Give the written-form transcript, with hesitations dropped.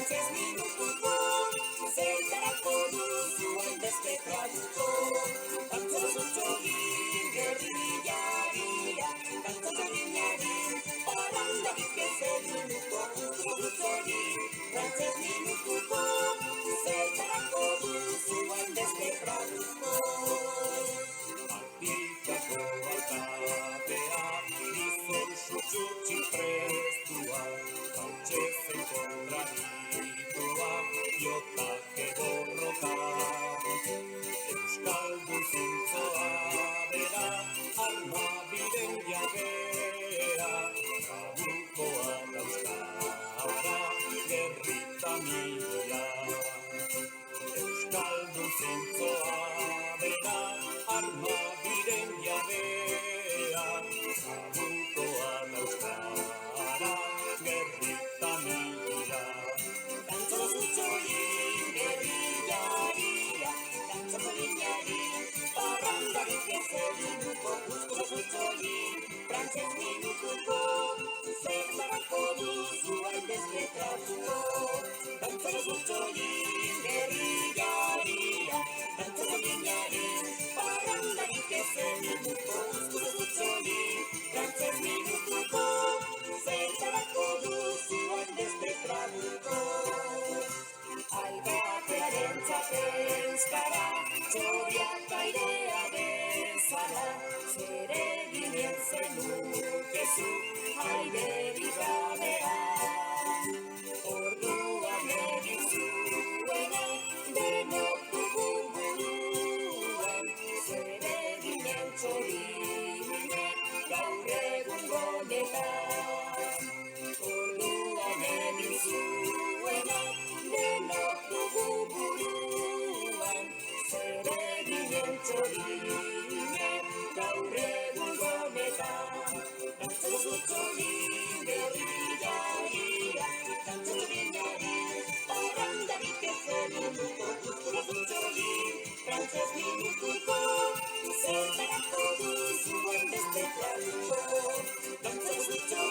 Frantses minutuko, zertarako duzu hainbeste traduko. Dantza zutxolin, gerrillaria, dantza zutxolinari, parandarik ez minutuko, gustuko zutxolin. Frantses minutuko, zertarako duzu hainbeste traduko. Artikako alkatea, gizon sutxutxi prestua, hautsezen kontraditua, jotake borroka. Euskaldun zintzoa bera, alma biren jabea, trabukoa dauzkara, gerrita mila. Euskaldun zintzoa bera, alma biren jabea, trabukoa dauzkara, gerrita mila. Dantza zutxolin, gerrillaria, dantza zutxolinari, parandarik ez minutuko, gustuko zutxolin. Frantses minutuko, zertarako duzu hainbeste traduko. Dantza zutxolin, gerrillaria, dantza zutxolinari, parandarik ez minutuko, gustuko zutxolin. Frantses minutuko, zertarako duzu hainbeste traduko. Alkatearen euskara, txoriak airea bezala, zereginen zenukezu haideri gabea. Orduan egin zuena, denok dugu buruan, zereginen txorinek gaur egun gonetan. Orduan egin zuena, denok dugu buruan, zereginen txorinek gaur egun gonetan. Dantza zutxolin, gerrillaria, dantza zutxolinari, parandarik ez minutuko, gustuko zutxolin. Frantses minutuko, zertarako duzu hainbeste traduko. Dantza zutxolin,